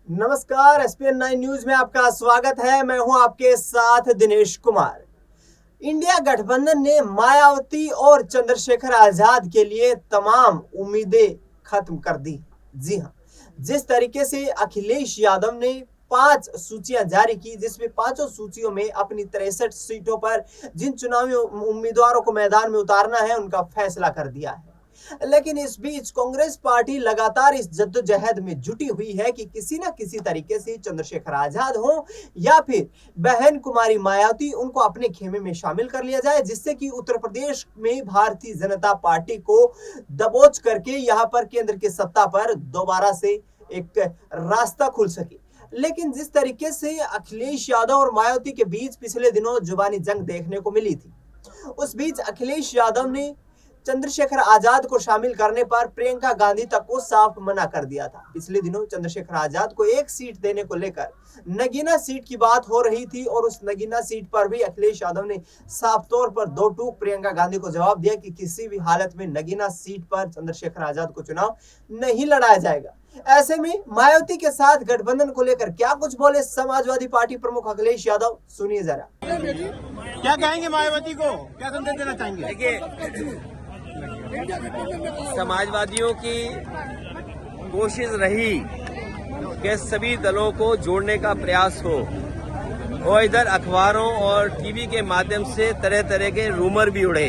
नमस्कार, ESPN 9 news में आपका स्वागत है। मैं हूं आपके साथ दिनेश कुमार। इंडिया गठबंधन ने मायावती और चंद्रशेखर आजाद के लिए तमाम उम्मीदें खत्म कर दी। जी हां, जिस तरीके से अखिलेश यादव ने 5 सूचियां जारी की, जिसमें पांचों सूचियों में अपनी 63 सीटों पर जिन चुनावी उम्मीदवारों को मैदान में उतारना है उनका फैसला कर दिया है। लेकिन इस बीच कांग्रेस पार्टी लगातार इस जद्दोजहद में जुटी हुई है कि किसी ना किसी तरीके से चंद्रशेखर आजाद हो या फिर बहन कुमारी मायावती, उनको अपने खेमे में शामिल कर लिया जाए, जिससे कि उत्तर प्रदेश में भारतीय जनता पार्टी को दबोच करके यहां पर केंद्र की सत्ता पर दोबारा से एक रास्ता खुल सके। लेकिन जिस तरीके से अखिलेश यादव और मायावती के बीच पिछले दिनों जुबानी जंग देखने को मिली थी, उस बीच अखिलेश यादव ने चंद्रशेखर आजाद को शामिल करने पर प्रियंका गांधी तक को साफ मना कर दिया था। पिछले दिनों चंद्रशेखर आजाद को एक सीट देने को लेकर नगीना सीट की बात हो रही थी और उस नगीना सीट पर भी अखिलेश यादव ने साफ तौर पर दो टूक प्रियंका गांधी को जवाब दिया कि किसी भी हालत में नगीना सीट पर चंद्रशेखर आजाद को चुनाव नहीं लड़ाया जाएगा। ऐसे में मायावती के साथ गठबंधन को लेकर क्या कुछ बोले समाजवादी पार्टी प्रमुख अखिलेश यादव, सुनिए जरा। क्या कहेंगे मायावती को, क्या संदेश देना चाहेंगे? देखिए, समाजवादियों की कोशिश रही कि सभी दलों को जोड़ने का प्रयास हो और इधर अखबारों और टीवी के माध्यम से तरह तरह के रूमर भी उड़े।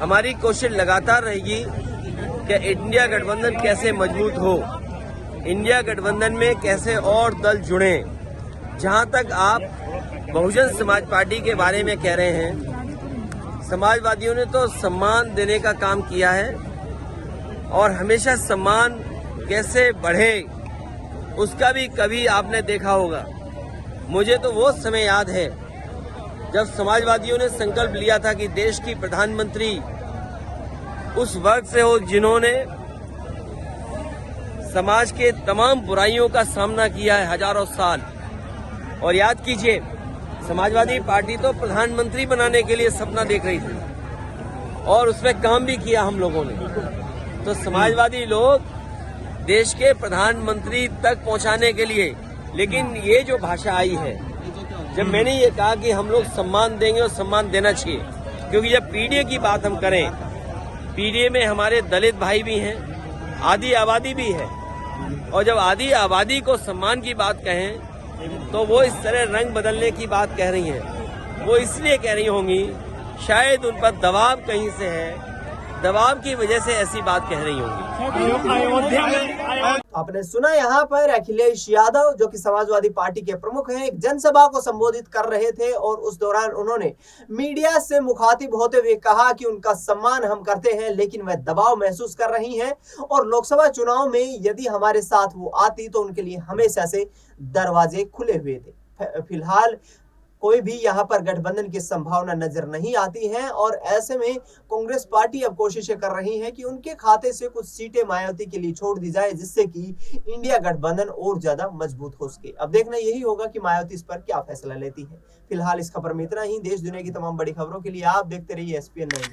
हमारी कोशिश लगातार रहेगी कि इंडिया गठबंधन कैसे मजबूत हो, इंडिया गठबंधन में कैसे और दल जुड़े। जहां तक आप बहुजन समाज पार्टी के बारे में कह रहे हैं, समाजवादियों ने तो सम्मान देने का काम किया है और हमेशा सम्मान कैसे बढ़े उसका भी कभी आपने देखा होगा। मुझे तो वो समय याद है जब समाजवादियों ने संकल्प लिया था कि देश की प्रधानमंत्री उस वर्ग से हो जिन्होंने समाज के तमाम बुराइयों का सामना किया है हजारों साल। और याद कीजिए, समाजवादी पार्टी तो प्रधानमंत्री बनाने के लिए सपना देख रही थी और उसमें काम भी किया हम लोगों ने। तो समाजवादी लोग देश के प्रधानमंत्री तक पहुंचाने के लिए, लेकिन ये जो भाषा आई है, जब मैंने ये कहा कि हम लोग सम्मान देंगे और सम्मान देना चाहिए, क्योंकि जब पीडीए की बात हम करें, पीडीए में हमारे दलित भाई भी हैं, आदि आबादी भी है, और जब आदि आबादी को सम्मान की बात कहें तो वो इस तरह रंग बदलने की बात कह रही हैं। वो इसलिए कह रही होंगी, शायद उन पर दबाव कहीं से है, दबाव की वजह से ऐसी बात कह रही होंगी। आपने सुना यहाँ पर अखिलेश यादव, जो कि समाजवादी पार्टी के प्रमुख हैं, एक जनसभा को संबोधित कर रहे थे और उस दौरान उन्होंने मीडिया से मुखातिब होते हुए कहा कि उनका सम्मान हम करते हैं, लेकिन वह दबाव महसूस कर रही हैं और लोकसभा चुनाव में यदि हमारे साथ वो आती तो उनके लिए हमेशा से दरवाजे खुले हुए थे। फिलहाल कोई भी यहाँ पर गठबंधन की संभावना नजर नहीं आती है और ऐसे में कांग्रेस पार्टी अब कोशिशें कर रही है कि उनके खाते से कुछ सीटें मायावती के लिए छोड़ दी जाए, जिससे कि इंडिया गठबंधन और ज्यादा मजबूत हो सके। अब देखना यही होगा कि मायावती इस पर क्या फैसला लेती है। फिलहाल इस खबर में इतना ही। देश दुनिया की तमाम बड़ी खबरों के लिए आप देखते रहिए एसपीएन 9।